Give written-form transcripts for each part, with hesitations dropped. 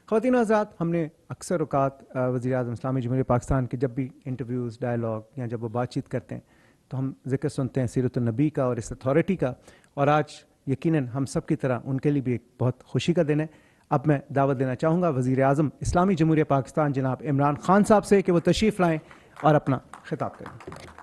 خواتین و حضرات، ہم نے اکثر اوقات وزیر اعظم اسلامی جمہوریہ پاکستان کے جب بھی انٹرویوز، ڈائلاگ یا جب وہ بات چیت کرتے ہیں تو ہم ذکر سنتے ہیں سیرت النبی کا اور اس اتھارٹی کا، اور آج یقیناً ہم سب کی طرح ان کے لیے بھی ایک بہت خوشی کا دن ہے۔ اب میں دعوت دینا چاہوں گا وزیر اعظم اسلامی جمہوریہ پاکستان جناب عمران خان صاحب سے کہ وہ تشریف لائیں اور اپنا خطاب کریں۔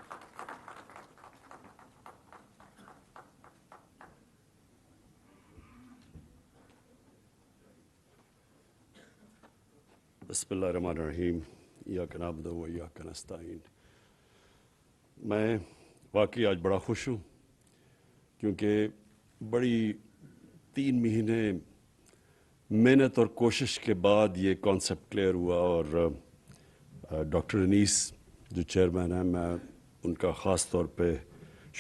بسم اللہ الرحمن الرحیم، ایاک نعبد و ایاک نستعین۔ میں واقعی آج بڑا خوش ہوں کیونکہ بڑی 3 مہینے محنت اور کوشش کے بعد یہ کانسیپٹ کلیئر ہوا، اور ڈاکٹر انیس جو چیئرمین ہیں، میں ان کا خاص طور پہ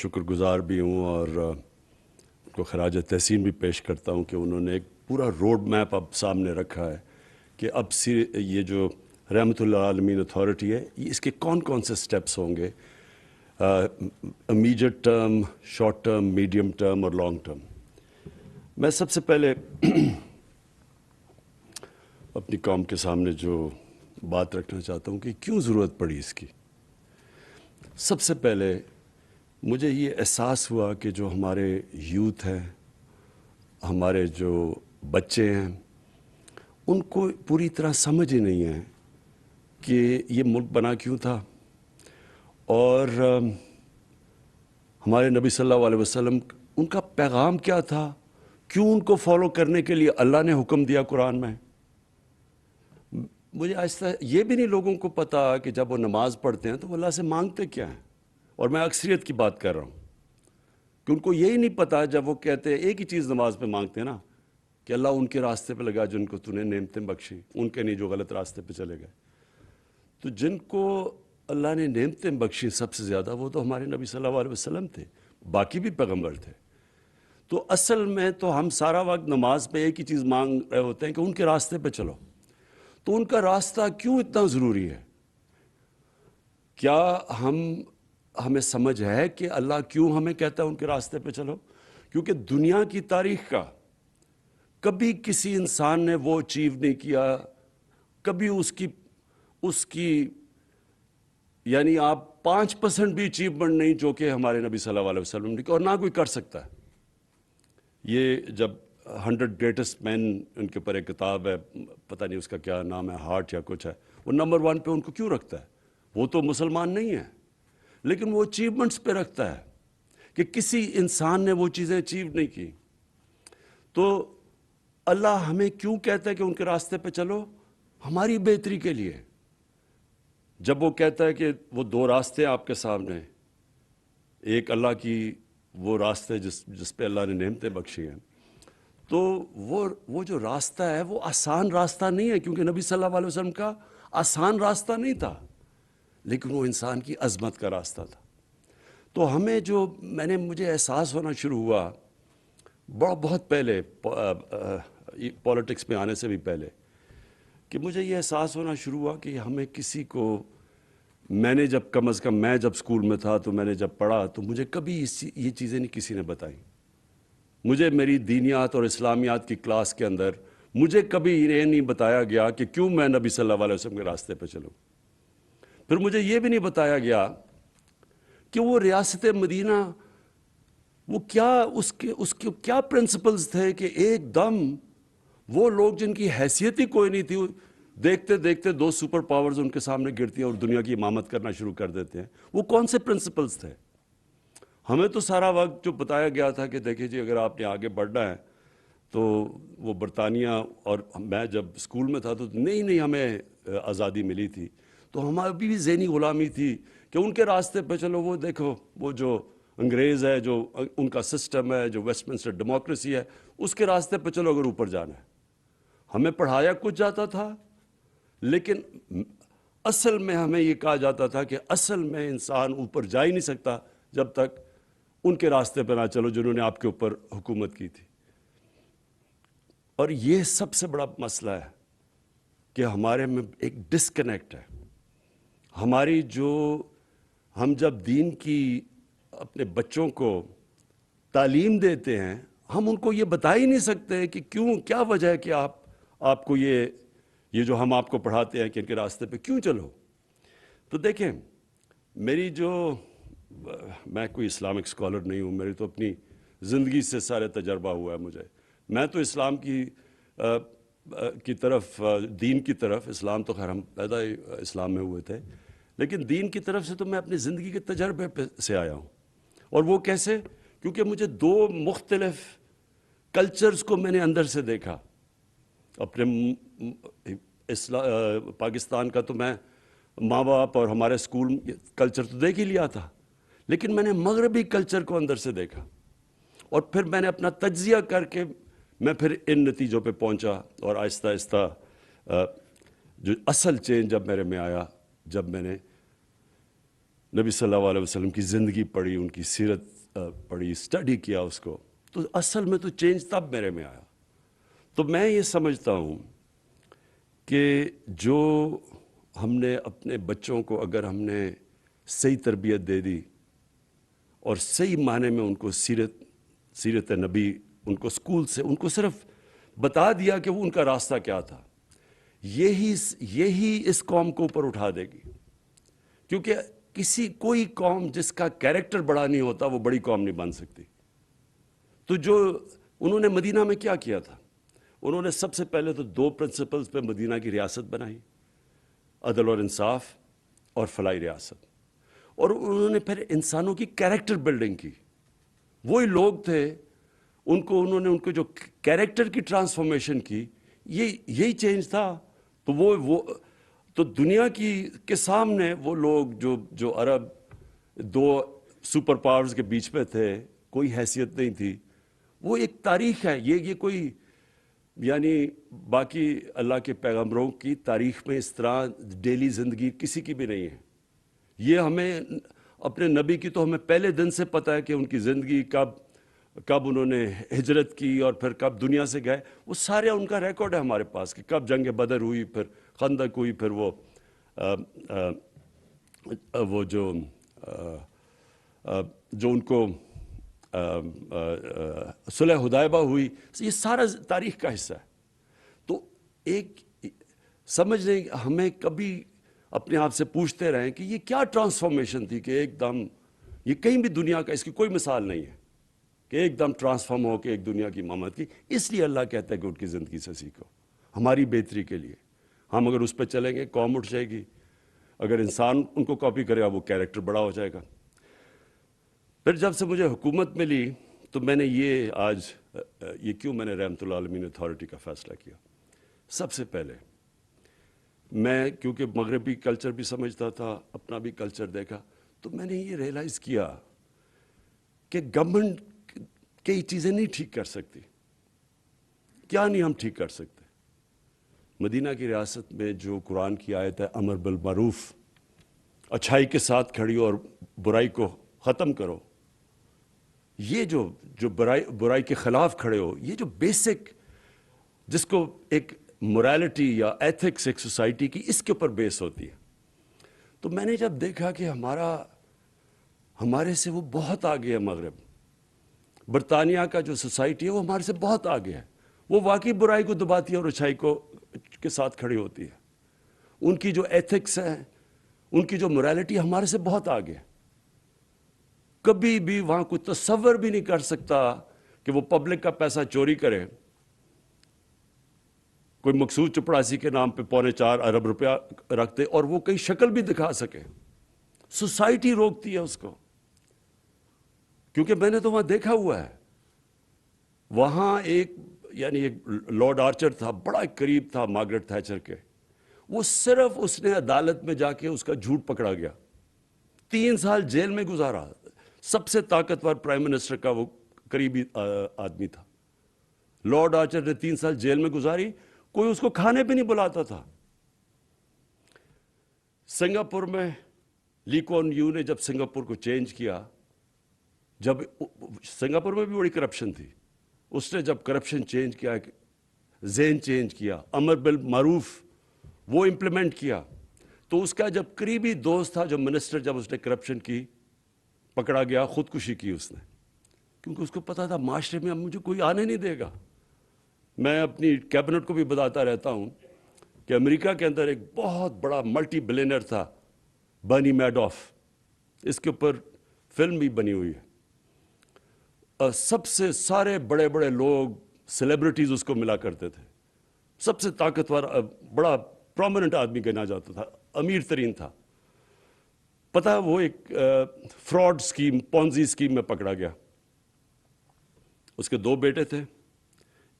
شکر گزار بھی ہوں اور ان کو خراج تحسین بھی پیش کرتا ہوں کہ انہوں نے ایک پورا روڈ میپ اب سامنے رکھا ہے کہ اب یہ جو رحمت اللہ عالمین اتھارٹی ہے، اس کے کون کون سے سٹیپس ہوں گے، immediate term, short term, medium term اور لانگ ٹرم۔ میں سب سے پہلے اپنی قوم کے سامنے جو بات رکھنا چاہتا ہوں کہ کیوں ضرورت پڑی اس کی۔ سب سے پہلے مجھے یہ احساس ہوا کہ جو ہمارے یوتھ ہیں، ہمارے جو بچے ہیں، ان کو پوری طرح سمجھ ہی نہیں ہے کہ یہ ملک بنا کیوں تھا، اور ہمارے نبی صلی اللہ علیہ وسلم ان کا پیغام کیا تھا، کیوں ان کو فالو کرنے کے لیے اللہ نے حکم دیا قرآن میں۔ مجھے آہستہ یہ بھی نہیں لوگوں کو پتا کہ جب وہ نماز پڑھتے ہیں تو وہ اللہ سے مانگتے کیا ہیں، اور میں اکثریت کی بات کر رہا ہوں کہ ان کو یہی نہیں پتا جب وہ کہتے ہیں ایک ہی چیز نماز پہ مانگتے ہیں نا کہ اللہ ان کے راستے پہ لگا جن کو تو نے نعمتیں بخشی، ان کے نہیں جو غلط راستے پہ چلے گئے۔ تو جن کو اللہ نے نعمتیں بخشی سب سے زیادہ وہ تو ہمارے نبی صلی اللہ علیہ وسلم تھے، باقی بھی پیغمبر تھے۔ تو اصل میں تو ہم سارا وقت نماز پہ ایک ہی چیز مانگ رہے ہوتے ہیں کہ ان کے راستے پہ چلو۔ تو ان کا راستہ کیوں اتنا ضروری ہے؟ کیا ہمیں سمجھ ہے کہ اللہ کیوں ہمیں کہتا ہے ان کے راستے پہ چلو؟ کیونکہ دنیا کی تاریخ کا کبھی کسی انسان نے وہ اچیو نہیں کیا، کبھی اس کی یعنی آپ 5% بھی اچیومنٹ نہیں جو کہ ہمارے نبی صلی اللہ علیہ وسلم نے کیا، اور نہ کوئی کر سکتا ہے۔ یہ جب 100 گریٹسٹ مین، ان کے اوپر ایک کتاب ہے، پتہ نہیں اس کا کیا نام ہے، ہارٹ یا کچھ ہے، وہ نمبر 1 پہ ان کو کیوں رکھتا ہے؟ وہ تو مسلمان نہیں ہے، لیکن وہ اچیومنٹس پہ رکھتا ہے کہ کسی انسان نے وہ چیزیں اچیو نہیں کی۔ تو اللہ ہمیں کیوں کہتا ہے کہ ان کے راستے پہ چلو؟ ہماری بہتری کے لیے۔ جب وہ کہتا ہے کہ وہ 2 راستے آپ کے سامنے، ایک اللہ کی وہ راستے جس پہ اللہ نے نعمتیں بخشی ہیں، تو وہ جو راستہ ہے وہ آسان راستہ نہیں ہے، کیونکہ نبی صلی اللہ علیہ وسلم کا آسان راستہ نہیں تھا، لیکن وہ انسان کی عظمت کا راستہ تھا۔ تو ہمیں مجھے احساس ہونا شروع ہوا بہت پہلے، پولیٹکس میں آنے سے بھی پہلے، کہ مجھے یہ احساس ہونا شروع ہوا کہ ہمیں کسی کو، میں نے جب کم از کم میں جب اسکول میں تھا تو میں نے جب پڑھا تو مجھے کبھی یہ چیزیں نہیں کسی نے بتائیں۔ مجھے میری دینیات اور اسلامیات کی کلاس کے اندر مجھے کبھی یہ نہیں بتایا گیا کہ کیوں میں نبی صلی اللہ علیہ وسلم کے راستے پہ چلوں۔ پھر مجھے یہ بھی نہیں بتایا گیا کہ وہ ریاست مدینہ، وہ کیا اس کے کیا پرنسپلز تھے کہ ایک دم وہ لوگ جن کی حیثیت ہی کوئی نہیں تھی، دیکھتے دیکھتے 2 سپر پاورز ان کے سامنے گرتی ہیں اور دنیا کی امامت کرنا شروع کر دیتے ہیں۔ وہ کون سے پرنسپلز تھے؟ ہمیں تو سارا وقت جو بتایا گیا تھا کہ دیکھیں جی اگر آپ نے آگے بڑھنا ہے تو وہ برطانیہ، اور میں جب اسکول میں تھا تو نہیں ہمیں آزادی ملی تھی، تو ہماری بھی ذہنی غلامی تھی کہ ان کے راستے پہ چلو، وہ دیکھو وہ جو انگریز ہے، جو ان کا سسٹم ہے، جو ویسٹ منسٹر ڈیموکریسی ہے، اس کے راستے پہ چلو اگر اوپر جانا ہے۔ ہمیں پڑھایا کچھ جاتا تھا، لیکن اصل میں ہمیں یہ کہا جاتا تھا کہ اصل میں انسان اوپر جا ہی نہیں سکتا جب تک ان کے راستے پہ نہ چلو جنہوں نے آپ کے اوپر حکومت کی تھی۔ اور یہ سب سے بڑا مسئلہ ہے کہ ہمارے میں ایک ڈسکنیکٹ ہے۔ ہماری ہم جب دین کی اپنے بچوں کو تعلیم دیتے ہیں، ہم ان کو یہ بتا ہی نہیں سکتے کہ کیوں، کیا وجہ ہے کہ آپ کو یہ یہ جو ہم آپ کو پڑھاتے ہیں کہ ان کے راستے پہ کیوں چلو. تو دیکھیں میری جو میں کوئی اسلامک اسکالر نہیں ہوں, میری تو اپنی زندگی سے سارے تجربہ ہوا ہے مجھے. میں تو اسلام کی طرف, دین کی طرف, اسلام تو خیر ہم پیدا ہی اسلام میں ہوئے تھے, لیکن دین کی طرف سے تو میں اپنی زندگی کے تجربے سے آیا ہوں. اور وہ کیسے؟ کیونکہ مجھے دو مختلف کلچرز کو میں نے اندر سے دیکھا. اپنے پاکستان کا تو میں ماں باپ اور ہمارے اسکول کلچر تو دیکھ ہی لیا تھا, لیکن میں نے مغربی کلچر کو اندر سے دیکھا, اور پھر میں نے اپنا تجزیہ کر کے میں پھر ان نتیجوں پہ پہنچا. اور آہستہ آہستہ جو اصل چینج جب میرے میں آیا, جب میں نے نبی صلی اللہ علیہ وسلم کی زندگی پڑھی, ان کی سیرت پڑھی, اسٹڈی کیا اس کو, تو اصل میں تو چینج تب میرے میں آیا. تو میں یہ سمجھتا ہوں کہ جو ہم نے اپنے بچوں کو, اگر ہم نے صحیح تربیت دے دی اور صحیح معنی میں ان کو سیرت نبی, ان کو اسکول سے ان کو صرف بتا دیا کہ وہ ان کا راستہ کیا تھا, یہی اس قوم کو اوپر اٹھا دے گی. کیونکہ کوئی قوم جس کا کیریکٹر بڑا نہیں ہوتا وہ بڑی قوم نہیں بن سکتی. تو جو انہوں نے مدینہ میں کیا کیا تھا, انہوں نے سب سے پہلے تو 2 پرنسپلز پہ مدینہ کی ریاست بنائی, عدل اور انصاف اور فلاحی ریاست. اور انہوں نے پھر انسانوں کی کیریکٹر بلڈنگ کی. وہی لوگ تھے, انہوں نے ان کو جو کیریکٹر کی ٹرانسفارمیشن کی, یہی چینج تھا. تو وہ تو دنیا کے سامنے وہ لوگ جو عرب 2 سپر پاورز کے بیچ میں تھے, کوئی حیثیت نہیں تھی, وہ ایک تاریخ ہے. یہ کوئی یعنی باقی اللہ کے پیغمبروں کی تاریخ میں اس طرح ڈیلی زندگی کسی کی بھی نہیں ہے. یہ ہمیں اپنے نبی کی تو ہمیں پہلے دن سے پتہ ہے کہ ان کی زندگی کب انہوں نے ہجرت کی اور پھر کب دنیا سے گئے, وہ سارے ان کا ریکارڈ ہے ہمارے پاس, کہ کب جنگ بدر ہوئی, پھر خندق ہوئی, پھر وہ جو ان کو صلح حدیبیہ ہوئی, یہ سارا تاریخ کا حصہ ہے. تو ایک سمجھ لیں, ہمیں کبھی اپنے آپ سے پوچھتے رہیں کہ یہ کیا ٹرانسفارمیشن تھی کہ ایک دم, یہ کہیں بھی دنیا کا اس کی کوئی مثال نہیں ہے کہ ایک دم ٹرانسفارم ہو کے ایک دنیا کی امامت کی. اس لیے اللہ کہتا ہے کہ ان کی زندگی سے سیکھو, ہماری بہتری کے لیے. ہم اگر اس پہ چلیں گے قوم اٹھ جائے گی, اگر انسان ان کو کاپی کرے گا وہ کیریکٹر بڑا ہو جائے گا. پھر جب سے مجھے حکومت ملی تو میں نے یہ کیوں میں نے رحمت اللہ عالمین اتھارٹی کا فیصلہ کیا. سب سے پہلے میں کیونکہ مغربی کلچر بھی سمجھتا تھا, اپنا بھی کلچر دیکھا, تو میں نے یہ ریئلائز کیا کہ گورنمنٹ کئی چیزیں نہیں ٹھیک کر سکتی. کیا نہیں ہم ٹھیک کر سکتے؟ مدینہ کی ریاست میں جو قرآن کی آیت ہے, امر بالمعروف, اچھائی کے ساتھ کھڑی اور برائی کو ختم کرو, یہ جو برائی کے خلاف کھڑے ہو, یہ جو بیسک جس کو ایک مورالٹی یا ایتھکس ایک سوسائٹی کی, اس کے اوپر بیس ہوتی ہے. تو میں نے جب دیکھا کہ ہمارے سے وہ بہت آگے ہے مغرب, برطانیہ کا جو سوسائٹی ہے وہ ہمارے سے بہت آگے ہے. وہ واقعی برائی کو دباتی ہے اور اچھائی کے ساتھ کھڑی ہوتی ہے. ان کی جو ایتھکس ہے, ان کی جو مورالٹی ہمارے سے بہت آگے ہے. کبھی بھی وہاں کوئی تصور بھی نہیں کر سکتا کہ وہ پبلک کا پیسہ چوری کرے, کوئی مقصود چپڑاسی کے نام پہ 4.25 ارب روپیہ رکھتے اور وہ کہیں شکل بھی دکھا سکے. سوسائٹی روکتی ہے اس کو, کیونکہ میں نے تو وہاں دیکھا ہوا ہے. وہاں ایک لارڈ آرچر تھا, بڑا قریب تھا مارگریٹ تھیچر کے, وہ صرف اس نے عدالت میں جا کے اس کا جھوٹ پکڑا گیا, 3 سال جیل میں گزارا. سب سے طاقتور پرائم منسٹر کا وہ قریبی آدمی تھا. لارڈ آرچر نے 3 سال جیل میں گزاری, کوئی اس کو کھانے پہ نہیں بلاتا تھا. سنگاپور میں لی کوان یو نے جب سنگاپور کو چینج کیا, جب سنگاپور میں بھی بڑی کرپشن تھی, اس نے جب کرپشن چینج کیا, ذہن چینج کیا, امر بالمعروف وہ امپلیمنٹ کیا, تو اس کا جب قریبی دوست تھا جو منسٹر, جب اس نے کرپشن کی پکڑا گیا, خودکشی کی اس نے, کیونکہ اس کو پتا تھا معاشرے میں اب مجھے کوئی آنے نہیں دے گا. میں اپنی کیبنٹ کو بھی بتاتا رہتا ہوں کہ امریکہ کے اندر ایک بہت بڑا ملٹی بلینئر تھا برنی میڈوف، اس کے اوپر فلم بھی بنی ہوئی ہے، اور سب سے سارے بڑے بڑے لوگ سیلیبریٹیز اس کو ملا کرتے تھے، سب سے طاقتور بڑا پرومیننٹ آدمی گنا جاتا تھا، امیر ترین تھا. پتہ وہ ایک فراڈ سکیم، پونزی سکیم میں پکڑا گیا. اس کے 2 بیٹے تھے،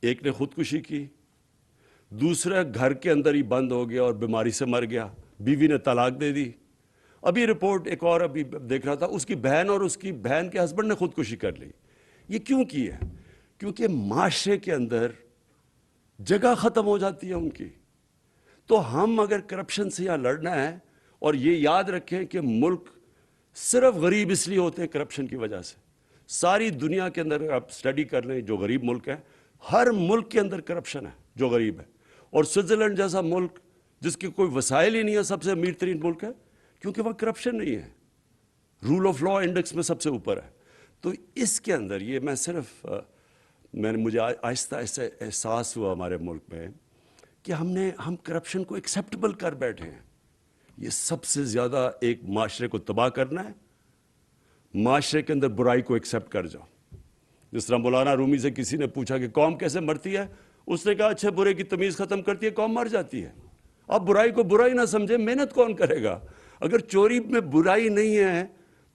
ایک نے خودکشی کی، دوسرا گھر کے اندر ہی بند ہو گیا اور بیماری سے مر گیا، بیوی نے طلاق دے دی. ابھی رپورٹ ایک اور ابھی دیکھ رہا تھا، اس کی بہن اور اس کی بہن کے ہسبینڈ نے خودکشی کر لی. یہ کیوں کی ہے؟ کیونکہ معاشرے کے اندر جگہ ختم ہو جاتی ہے ان کی. تو ہم اگر کرپشن سے یہاں لڑنا ہے، اور یہ یاد رکھیں کہ ملک صرف غریب اس لیے ہوتے ہیں کرپشن کی وجہ سے. ساری دنیا کے اندر آپ سٹڈی کر لیں جو غریب ملک ہیں، ہر ملک کے اندر کرپشن ہے جو غریب ہے. اور سوئٹزرلینڈ جیسا ملک جس کے کوئی وسائل ہی نہیں ہے، سب سے امیر ترین ملک ہے، کیونکہ وہاں کرپشن نہیں ہے، رول آف لا انڈیکس میں سب سے اوپر ہے. تو اس کے اندر یہ میں صرف مجھے آہستہ آہستہ احساس ہوا ہمارے ملک میں کہ ہم کرپشن کو ایکسیپٹیبل کر بیٹھے ہیں. یہ سب سے زیادہ ایک معاشرے کو تباہ کرنا ہے. معاشرے کے اندر برائی کو ایکسیپٹ کر جاؤ. جس طرح مولانا رومی سے کسی نے پوچھا کہ قوم کیسے مرتی ہے، اس نے کہا اچھے برے کی تمیز ختم کرتی ہے، قوم مر جاتی ہے. اب برائی کو برائی نہ سمجھے، محنت کون کرے گا؟ اگر چوری میں برائی نہیں ہے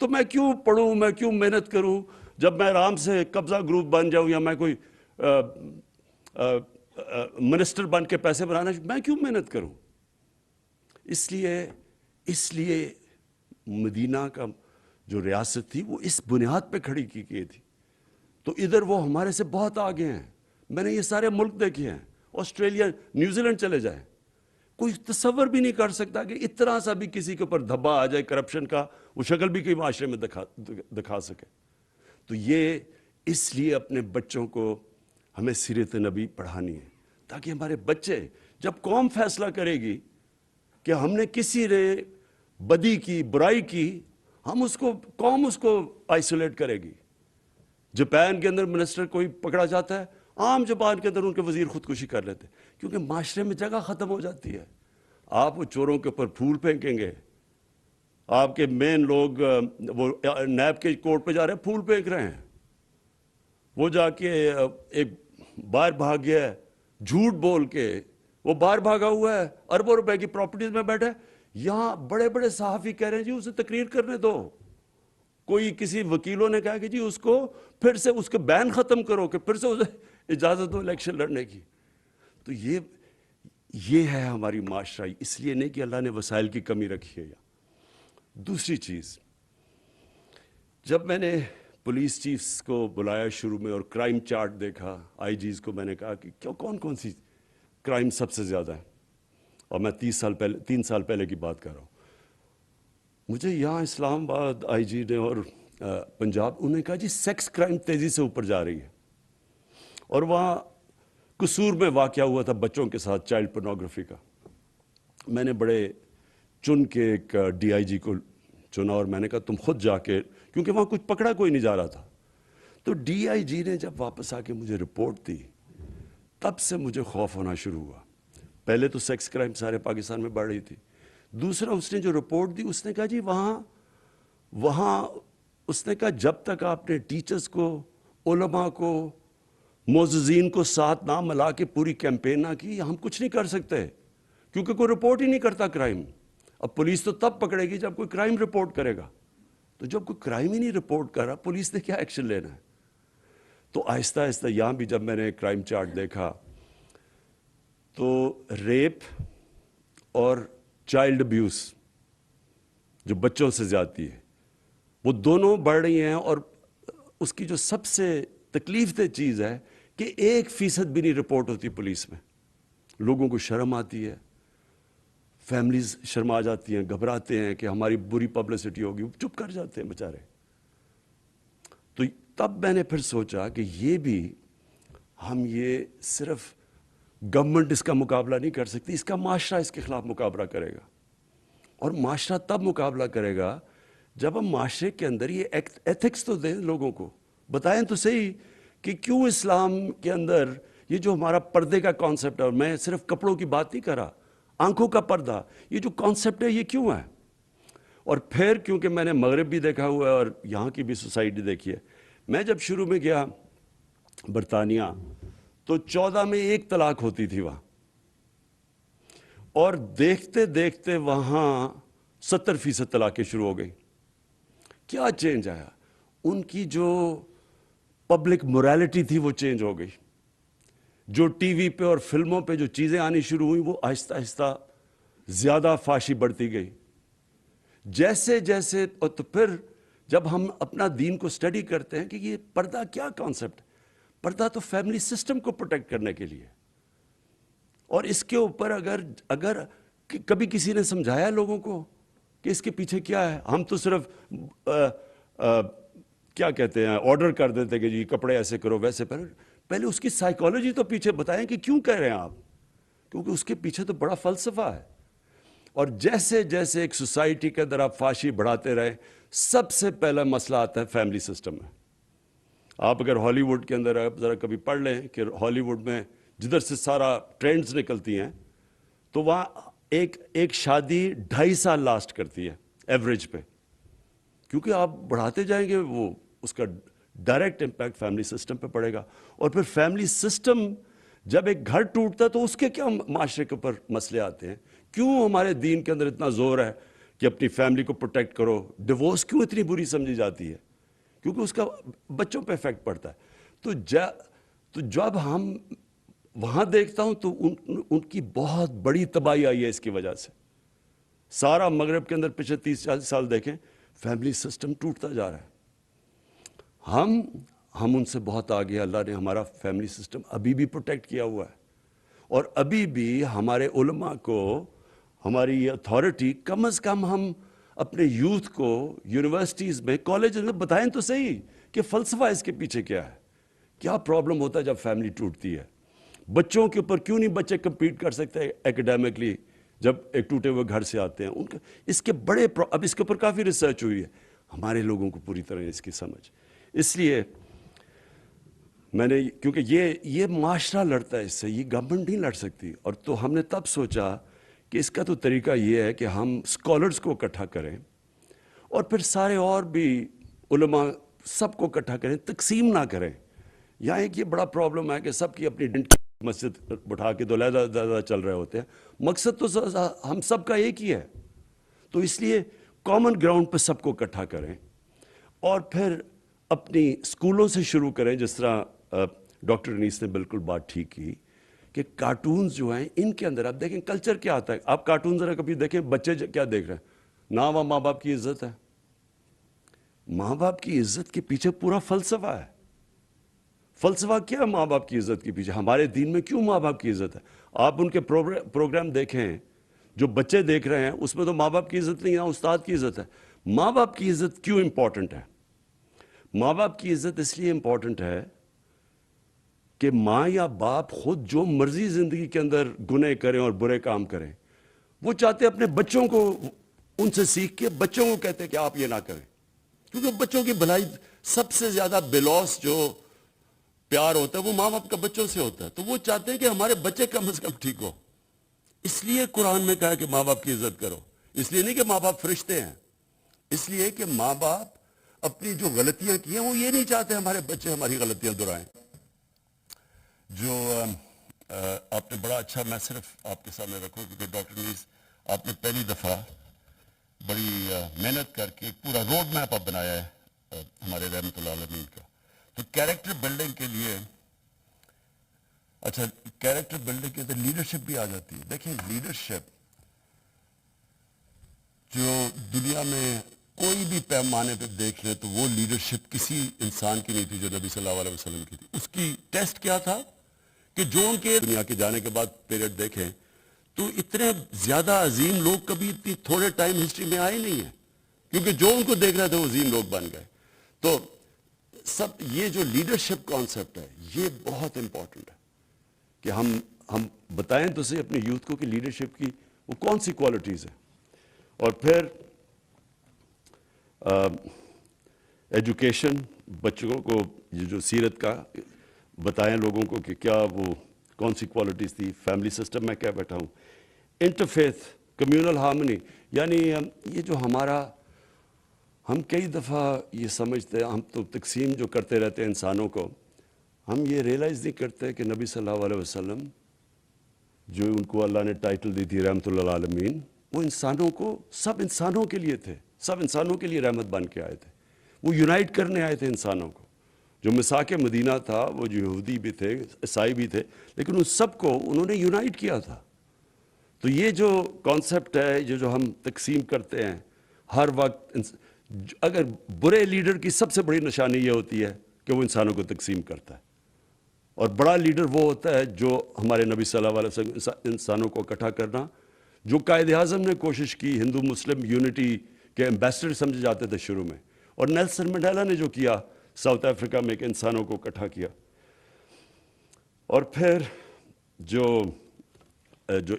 تو میں کیوں پڑھوں، میں کیوں محنت کروں؟ جب میں آرام سے قبضہ گروپ بن جاؤں یا میں کوئی منسٹر بن کے پیسے بنانا، میں کیوں محنت کروں؟ اس لیے مدینہ کا جو ریاست تھی وہ اس بنیاد پہ کھڑی کی گئی تھی. تو ادھر وہ ہمارے سے بہت آگے ہیں. میں نے یہ سارے ملک دیکھے ہیں، آسٹریلیا، نیوزی لینڈ چلے جائیں، کوئی تصور بھی نہیں کر سکتا کہ اتنا سا بھی کسی کے اوپر دھبا آ جائے کرپشن کا، وہ شکل بھی کوئی معاشرے میں دکھا سکے. تو یہ اس لیے اپنے بچوں کو ہمیں سیرت نبی پڑھانی ہے، تاکہ ہمارے بچے جب قوم فیصلہ کرے گی کہ ہم نے کسی نے بدی کی، برائی کی، قوم اس کو آئسولیٹ کرے گی. جاپان کے اندر منسٹر کوئی پکڑا جاتا ہے، عام زبان کے اندر ان کے وزیر خودکشی کر لیتے ہیں، کیونکہ معاشرے میں جگہ ختم ہو جاتی ہے. آپ وہ چوروں کے اوپر پھول پھینکیں گے، آپ کے مین لوگ وہ نیب کے کورٹ پہ جا رہے ہیں، پھول پھینک رہے ہیں، وہ جا کے ایک باہر بھاگ گیا ہے، جھوٹ بول کے وہ باہر بھاگا ہوا ہے، اربوں روپے کی پراپرٹیز میں بیٹھے. یہاں بڑے بڑے صحافی کہہ رہے ہیں جی اسے تقریر کرنے دو. کوئی کسی وکیلوں نے کہا کہ جی اس کو پھر سے اس کے بین ختم کرو، کہ پھر سے اسے اجازت دو الیکشن لڑنے کی. تو یہ ہے ہماری معاشرہ. اس لیے نہیں کہ اللہ نے وسائل کی کمی رکھی ہے. دوسری چیز، جب میں نے پولیس چیفز کو بلایا شروع میں اور کرائم چارٹ دیکھا، آئی جیز کو میں نے کہا کہ کون سی کرائم سب سے زیادہ ہے، اور میں 3 سال پہلے کی بات کر رہا ہوں. مجھے یہاں اسلام آباد آئی جی نے اور پنجاب، انہوں نے کہا جی سیکس کرائم تیزی سے اوپر جا رہی ہے. اور وہاں قصور میں واقعہ ہوا تھا بچوں کے ساتھ چائلڈ پورنوگرافی کا. میں نے بڑے چن کے ایک ڈی آئی جی کو چنا، اور میں نے کہا تم خود جا کے، کیونکہ وہاں کچھ پکڑا کوئی نہیں جا رہا تھا. تو ڈی آئی جی نے جب واپس آ کے مجھے رپورٹ دی، تب سے مجھے خوف ہونا شروع ہوا. پہلے تو سیکس کرائم سارے پاکستان میں بڑھ رہی تھی. دوسرا اس نے جو رپورٹ دی، اس نے کہا جی وہاں اس نے کہا جب تک آپ نے ٹیچرز کو، علماء کو، معززین کو ساتھ نہ ملا کے پوری کیمپین نہ کی، ہم کچھ نہیں کر سکتے، کیونکہ کوئی رپورٹ ہی نہیں کرتا کرائم. اب پولیس تو تب پکڑے گی جب کوئی کرائم رپورٹ کرے گا. تو جب کوئی کرائم ہی نہیں رپورٹ کر رہا، پولیس نے کیا ایکشن لینا ہے؟ تو آہستہ آہستہ یہاں بھی جب میں نے کرائم چارٹ دیکھا تو ریپ اور چائلڈ ابیوز، جو بچوں سے زیادتی ہے، وہ دونوں بڑھ رہی ہیں. اور اس کی جو سب سے تکلیف دہ چیز ہے کہ 1% بھی نہیں رپورٹ ہوتی پولیس میں. لوگوں کو شرم آتی ہے، فیملیز شرما جاتی ہیں، گھبراتے ہیں کہ ہماری بری پبلسٹی ہوگی، چپ کر جاتے ہیں بیچارے. تو تب میں نے پھر سوچا کہ ہم یہ صرف گورنمنٹ اس کا مقابلہ نہیں کر سکتی، اس کا معاشرہ اس کے خلاف مقابلہ کرے گا. اور معاشرہ تب مقابلہ کرے گا جب ہم معاشرے کے اندر یہ ایتھکس تو دیں، لوگوں کو بتائیں تو صحیح کہ کیوں اسلام کے اندر یہ جو ہمارا پردے کا کانسیپٹ ہے، اور میں صرف کپڑوں کی بات نہیں کر رہا، آنکھوں کا پردہ، یہ جو کانسیپٹ ہے یہ کیوں ہے؟ اور پھر کیونکہ میں نے مغرب بھی دیکھا ہوا ہے اور یہاں کی بھی سوسائٹی دیکھی ہے، میں جب شروع میں گیا برطانیہ تو 14 میں 1 طلاق ہوتی تھی وہاں، اور دیکھتے دیکھتے وہاں 70% طلاقیں شروع ہو گئی. کیا چینج آیا؟ ان کی جو پبلک موریلٹی تھی وہ چینج ہو گئی. جو ٹی وی پہ اور فلموں پہ جو چیزیں آنی شروع ہوئی وہ آہستہ آہستہ زیادہ فحاشی بڑھتی گئی. جیسے جیسے اور تو پھر جب ہم اپنا دین کو سٹڈی کرتے ہیں کہ یہ پردہ کیا کانسیپٹ ہے، پردہ تو فیملی سسٹم کو پروٹیکٹ کرنے کے لیے. اور اس کے اوپر اگر کبھی کسی نے سمجھایا لوگوں کو کہ اس کے پیچھے کیا ہے، ہم تو صرف کیا کہتے ہیں آرڈر کر دیتے کہ جی کپڑے ایسے کرو ویسے پہلے اس کی سائیکالوجی تو پیچھے بتائیں کہ کیوں کہہ رہے ہیں آپ، کیونکہ اس کے پیچھے تو بڑا فلسفہ ہے. اور جیسے جیسے ایک سوسائٹی کے اندر آپ فحاشی بڑھاتے رہے، سب سے پہلا مسئلہ آتا ہے فیملی سسٹم میں. آپ اگر ہالی ووڈ کے اندر آپ ذرا کبھی پڑھ لیں کہ ہالی ووڈ میں جدھر سے سارا ٹرینڈز نکلتی ہیں تو وہاں ایک شادی 2.5 سال لاسٹ کرتی ہے ایوریج پہ، کیونکہ آپ بڑھاتے جائیں گے وہ اس کا ڈائریکٹ امپیکٹ فیملی سسٹم پہ پڑے گا. اور پھر فیملی سسٹم جب ایک گھر ٹوٹتا ہے تو اس کے کیا معاشرے کے اوپر مسئلے آتے ہیں. کیوں ہمارے دین کے اندر اتنا زور ہے کہ اپنی فیملی کو پروٹیکٹ کرو؟ ڈیورس کیوں اتنی بری سمجھی جاتی ہے؟ کیونکہ اس کا بچوں پہ افیکٹ پڑتا ہے. تو جب ہم وہاں دیکھتا ہوں تو ان کی بہت بڑی تباہی آئی ہے اس کی وجہ سے. سارا مغرب کے اندر پچھلے 30-40 سال دیکھیں فیملی سسٹم ٹوٹتا جا رہا ہے. ہم ان سے بہت آگے، اللہ نے ہمارا فیملی سسٹم ابھی بھی پروٹیکٹ کیا ہوا ہے. اور ابھی بھی ہمارے علماء کو، ہماری یہ اتھارٹی، کم از کم ہم اپنے یوتھ کو یونیورسٹیز میں کالجز میں بتائیں تو صحیح کہ فلسفہ اس کے پیچھے کیا ہے، کیا پرابلم ہوتا ہے جب فیملی ٹوٹتی ہے. بچوں کے اوپر کیوں نہیں بچے کمپیٹ کر سکتے ایکڈیمکلی جب ایک ٹوٹے ہوئے گھر سے آتے ہیں؟ ان کا اس کے بڑے اب اس کے اوپر کافی ریسرچ ہوئی ہے، ہمارے لوگوں کو پوری طرح اس کی سمجھ. اس لیے میں نے، کیونکہ یہ معاشرہ لڑتا ہے اس سے، یہ گورنمنٹ نہیں لڑ سکتی. اور تو ہم نے تب سوچا کہ اس کا تو طریقہ یہ ہے کہ ہم اسکالرس کو اکٹھا کریں اور پھر سارے اور بھی علماء سب کو اکٹھا کریں، تقسیم نہ کریں. یہاں ایک یہ بڑا پرابلم ہے کہ سب کی اپنی مسجد بٹھا کے علیحدہ چل رہے ہوتے ہیں. مقصد تو ہم سب کا ایک ہی ہے. تو اس لیے کامن گراؤنڈ پہ سب کو اکٹھا کریں اور پھر اپنی اسکولوں سے شروع کریں. جس طرح ڈاکٹر انیس نے بالکل بات ٹھیک کی کہ کارٹونز جو ہیں ان کے اندر آپ دیکھیں کلچر کیا آتا ہے. آپ کارٹون ذرا کبھی دیکھیں، بچے کیا دیکھ رہے ہیں؟ نہ وہاں ماں باپ کی عزت ہے. ماں باپ کی عزت کے پیچھے پورا فلسفہ ہے. فلسفہ کیا ہے ماں باپ کی عزت کے پیچھے؟ ہمارے دین میں کیوں ماں باپ کی عزت ہے؟ آپ ان کے پروگرام دیکھیں جو بچے دیکھ رہے ہیں، اس میں تو ماں باپ کی عزت نہیں ہے، استاد کی عزت ہے. ماں باپ کی عزت کیوں امپورٹنٹ ہے؟ ماں باپ کی عزت اس لیے امپورٹنٹ ہے کہ ماں یا باپ خود جو مرضی زندگی کے اندر گناہ کریں اور برے کام کریں، وہ چاہتے اپنے بچوں کو ان سے سیکھ کے بچوں کو کہتے ہیں کہ آپ یہ نہ کریں. کیونکہ بچوں کی بھلائی سب سے زیادہ بلوس جو پیار ہوتا ہے وہ ماں باپ کا بچوں سے ہوتا ہے. تو وہ چاہتے ہیں کہ ہمارے بچے کم از کم ٹھیک ہو. اس لیے قرآن میں کہا کہ ماں باپ کی عزت کرو. اس لیے نہیں کہ ماں باپ فرشتے ہیں، اس لیے کہ ماں باپ اپنی جو غلطیاں کی ہیں وہ یہ نہیں چاہتے ہمارے بچے ہماری غلطیاں دہرائیں. جو آپ نے بڑا اچھا، میں صرف آپ کے سامنے رکھوں کیونکہ ڈاکٹر نیز آپ نے پہلی دفعہ بڑی محنت کر کے ایک پورا روڈ میپ آپ بنایا ہے ہمارے رحمت اللہ عالمین کا. تو کیریکٹر بلڈنگ کے لیے، اچھا کیریکٹر بلڈنگ کے اندر لیڈرشپ بھی آ جاتی ہے. دیکھیں لیڈرشپ جو دنیا میں کوئی بھی پیمانے پہ دیکھ لیں تو وہ لیڈرشپ کسی انسان کی نہیں تھی جو نبی صلی اللہ علیہ وسلم کی تھی. اس کی ٹیسٹ کیا تھا کہ جو ان کے دنیا کے جانے کے بعد پیریڈ دیکھیں تو اتنے زیادہ عظیم لوگ کبھی اتنی تھوڑے ٹائم ہسٹری میں آئے نہیں ہیں، کیونکہ جو ان کو دیکھ رہے تھے وہ عظیم لوگ بن گئے. تو سب یہ جو لیڈرشپ کانسیپٹ ہے یہ بہت امپورٹنٹ ہے کہ ہم بتائیں تو صحیح اپنے یوتھ کو کہ لیڈرشپ کی وہ کون سی کوالٹیز ہیں. اور پھر ایجوکیشن، بچوں کو یہ جو سیرت کا بتائیں لوگوں کو کہ کیا وہ کون سی کوالٹیز تھی. فیملی سسٹم میں کیا بیٹھا ہوں. Interfaith communal harmony. یعنی یہ جو ہم کئی دفعہ یہ سمجھتے ہیں, ہم تو تقسیم جو کرتے رہتے ہیں انسانوں کو, ہم یہ ریئلائز نہیں کرتے کہ نبی صلی اللہ علیہ وسلم جو ان کو اللہ نے ٹائٹل دی تھی رحمت اللہ عالمین, وہ انسانوں کو, سب انسانوں کے لیے تھے, سب انسانوں کے لیے رحمت بن کے آئے تھے. وہ یونائٹ کرنے آئے تھے انسانوں کو. جو مساک مدینہ تھا وہ جو یہودی بھی تھے, عیسائی بھی تھے, لیکن ان سب کو انہوں نے یونائٹ کیا تھا. تو یہ جو کانسیپٹ ہے, جو ہم تقسیم کرتے ہیں ہر وقت, اگر برے لیڈر کی سب سے بڑی نشانی یہ ہوتی ہے کہ وہ انسانوں کو تقسیم کرتا ہے, اور بڑا لیڈر وہ ہوتا ہے جو ہمارے نبی صلی اللہ علیہ وسلم انسانوں کو اکٹھا کرنا, جو قائد اعظم نے کوشش کی, ہندو مسلم یونٹی کے ایمبیسڈر سمجھے جاتے تھے شروع میں, اور نیلسن منڈیلا نے جو کیا ساؤتھ افریقہ میں کہ انسانوں کو اکٹھا کیا. اور پھر جو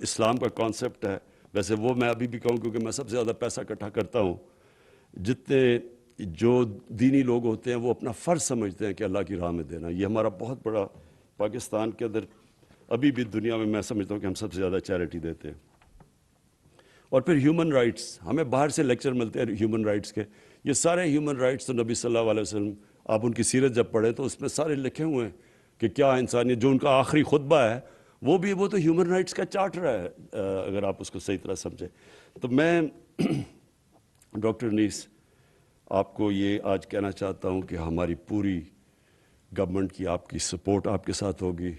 اسلام کا کانسیپٹ ہے, ویسے وہ میں ابھی بھی کہوں کیونکہ میں سب سے زیادہ پیسہ اکٹھا کرتا ہوں, جتنے جو دینی لوگ ہوتے ہیں وہ اپنا فرض سمجھتے ہیں کہ اللہ کی راہ میں دینا. یہ ہمارا بہت بڑا, پاکستان کے اندر ابھی بھی دنیا میں میں سمجھتا ہوں کہ ہم سب سے زیادہ چیریٹی دیتے ہیں. اور پھر ہیومن رائٹس, ہمیں باہر سے لیکچر ملتے ہیں ہیومن رائٹس کے, یہ سارے ہیومن رائٹس تو نبی صلی اللہ علیہ وسلم, آپ ان کی سیرت جب پڑھیں تو اس میں سارے لکھے ہوئے ہیں کہ کیا انسانیت, جو ان کا آخری خطبہ ہے وہ تو ہیومن رائٹس کا چارٹر ہے, اگر آپ اس کو صحیح طرح سمجھیں. تو میں ڈاکٹر انیس آپ کو یہ آج کہنا چاہتا ہوں کہ ہماری پوری گورنمنٹ کی آپ کی سپورٹ آپ کے ساتھ ہوگی,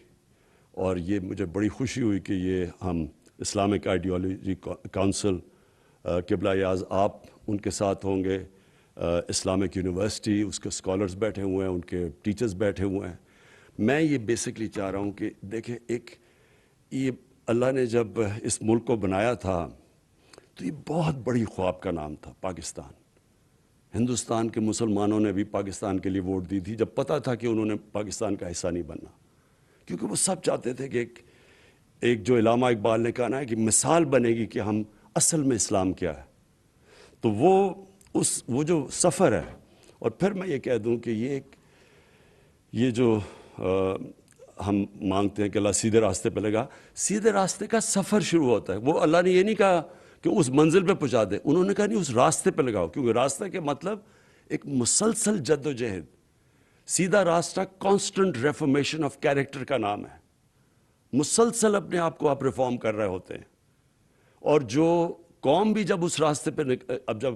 اور یہ مجھے بڑی خوشی ہوئی کہ یہ ہم اسلامک آئیڈیالوجی کونسل قبلہ یاز آپ ان کے ساتھ ہوں گے, اسلامک یونیورسٹی اس کے اسکالرز بیٹھے ہوئے ہیں, ان کے ٹیچرز بیٹھے ہوئے ہیں. میں یہ بیسکلی چاہ رہا ہوں کہ دیکھیں, یہ اللہ نے جب اس ملک کو بنایا تھا تو یہ بہت بڑی خواب کا نام تھا پاکستان. ہندوستان کے مسلمانوں نے بھی پاکستان کے لیے ووٹ دی تھی جب پتہ تھا کہ انہوں نے پاکستان کا حصہ نہیں بننا, کیونکہ وہ سب چاہتے تھے کہ ایک جو علامہ اقبال نے کہا نا کہ مثال بنے گی کہ ہم اصل میں اسلام کیا ہے. تو وہ جو سفر ہے, اور پھر میں یہ کہہ دوں کہ یہ جو ہم مانگتے ہیں کہ اللہ سیدھے راستے پہ لگا, سیدھے راستے کا سفر شروع ہوتا ہے. وہ اللہ نے یہ نہیں کہا کہ اس منزل پہ پہنچا دے, انہوں نے کہا نہیں اس راستے پہ لگاؤ, کیونکہ راستہ کے مطلب ایک مسلسل جد و جہد. سیدھا راستہ کانسٹنٹ ریفارمیشن آف کیریکٹر کا نام ہے, مسلسل اپنے آپ کو آپ ریفارم کر رہے ہوتے ہیں. اور جو قوم بھی جب اس راستے پہ اب جب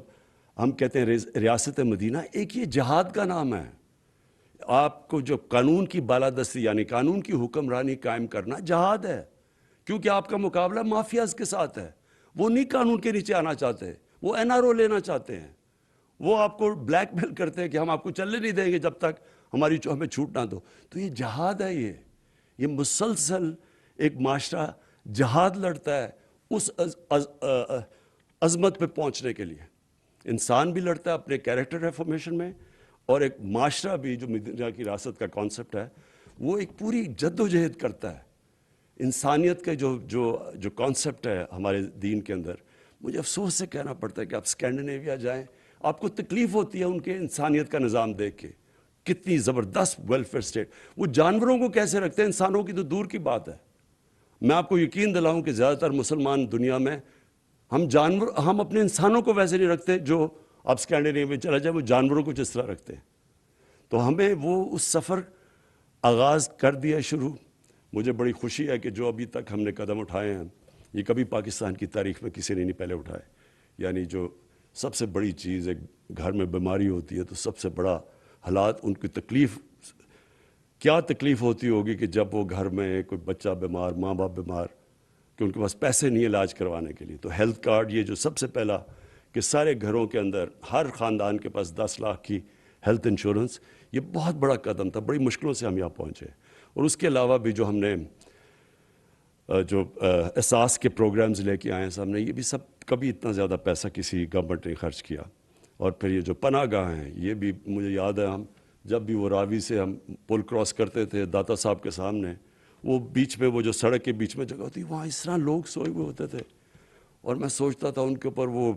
ہم کہتے ہیں ریاست مدینہ, ایک یہ جہاد کا نام ہے. آپ کو جو قانون کی بالادستی یعنی قانون کی حکمرانی قائم کرنا جہاد ہے, کیونکہ آپ کا مقابلہ مافیاز کے ساتھ ہے. وہ نہیں قانون کے نیچے آنا چاہتے, وہ NRO لینا چاہتے ہیں, وہ آپ کو بلیک میل کرتے ہیں کہ ہم آپ کو چلنے نہیں دیں گے جب تک ہمیں چھوٹ نہ دو. تو یہ جہاد ہے, یہ مسلسل ایک معاشرہ جہاد لڑتا ہے اس عظمت پہ پہنچنے کے لیے. انسان بھی لڑتا ہے اپنے کیریکٹر ریفارمیشن میں, اور ایک معاشرہ بھی جو مدینہ کی ریاست کا کانسیپٹ ہے وہ ایک پوری جد و جہد کرتا ہے. انسانیت کا جو کانسیپٹ ہے ہمارے دین کے اندر, مجھے افسوس سے کہنا پڑتا ہے کہ آپ اسکینڈینیویا جائیں, آپ کو تکلیف ہوتی ہے ان کے انسانیت کا نظام دیکھ کے, کتنی زبردست ویلفیئر اسٹیٹ. وہ جانوروں کو کیسے رکھتے ہیں, انسانوں کی تو دور کی بات ہے. میں آپ کو یقین دلاؤں کہ زیادہ تر مسلمان دنیا میں ہم اپنے انسانوں کو ویسے نہیں رکھتے جو آپ اسکینڈینیویا میں چلا جائے وہ جانوروں کو جس طرح رکھتے ہیں. تو ہمیں وہ اس سفر آغاز کر دیا شروع. مجھے بڑی خوشی ہے کہ جو ابھی تک ہم نے قدم اٹھائے ہیں یہ کبھی پاکستان کی تاریخ میں کسی نے نہیں پہلے اٹھائے. یعنی جو سب سے بڑی چیز ایک گھر میں بیماری ہوتی ہے تو سب سے بڑا حالات, ان کی تکلیف کیا تکلیف ہوتی ہوگی کہ جب وہ گھر میں کوئی بچہ بیمار, ماں باپ بیمار, کہ ان کے پاس پیسے نہیں علاج کروانے کے لیے. تو ہیلتھ کارڈ, یہ جو سب سے پہلا کہ سارے گھروں کے اندر ہر خاندان کے پاس 10 لاکھ کی ہیلتھ انشورنس, یہ بہت بڑا قدم تھا. بڑی مشکلوں سے ہم یہاں پہنچے. اور اس کے علاوہ بھی جو ہم نے جو احساس کے پروگرامز لے کے آئے ہیں سامنے, یہ بھی سب کبھی اتنا زیادہ پیسہ کسی گورنمنٹ نے خرچ کیا. اور پھر یہ جو پناہ گاہ ہیں, یہ بھی مجھے یاد ہے, ہم جب بھی وہ راوی سے ہم پل کراس کرتے تھے داتا صاحب کے سامنے, وہ بیچ میں وہ جو سڑک کے بیچ میں جگہ ہوتی, وہاں اس طرح لوگ سوئے ہوئے ہوتے تھے. اور میں سوچتا تھا ان کے اوپر وہ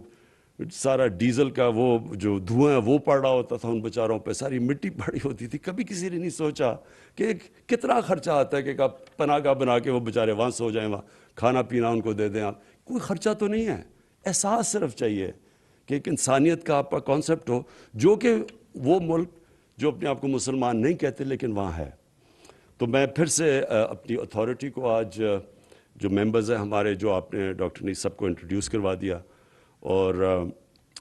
سارا ڈیزل کا وہ جو دھواں ہے وہ پڑ رہا ہوتا تھا, ان بیچاروں پہ ساری مٹی پڑی ہوتی تھی. کبھی کسی نے نہیں سوچا کہ کتنا خرچہ آتا ہے کہ آپ پناہ گاہ بنا کے وہ بیچارے وہاں سو جائیں, وہاں کھانا پینا ان کو دے دیں آپ. کوئی خرچہ تو نہیں ہے، احساس صرف چاہیے کہ ایک انسانیت کا آپ کا کانسیپٹ ہو، جو کہ وہ ملک جو اپنے آپ کو مسلمان نہیں کہتے لیکن وہاں ہے۔ تو میں پھر سے اپنی اتھارٹی کو آج جو ممبرز ہیں ہمارے، جو آپ نے ڈاکٹر نیز سب کو انٹروڈیوس کروا دیا، اور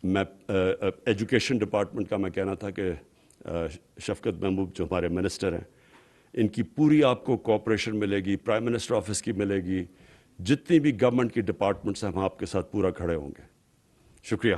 میں ایجوکیشن ڈپارٹمنٹ کا میں کہنا تھا کہ شفقت محبوب جو ہمارے منسٹر ہیں، ان کی پوری آپ کو کوآپریشن ملے گی، پرائم منسٹر آفس کی ملے گی، جتنی بھی گورنمنٹ کی ڈپارٹمنٹس ہیں ہم آپ کے ساتھ پورا کھڑے ہوں گے۔ شکریہ۔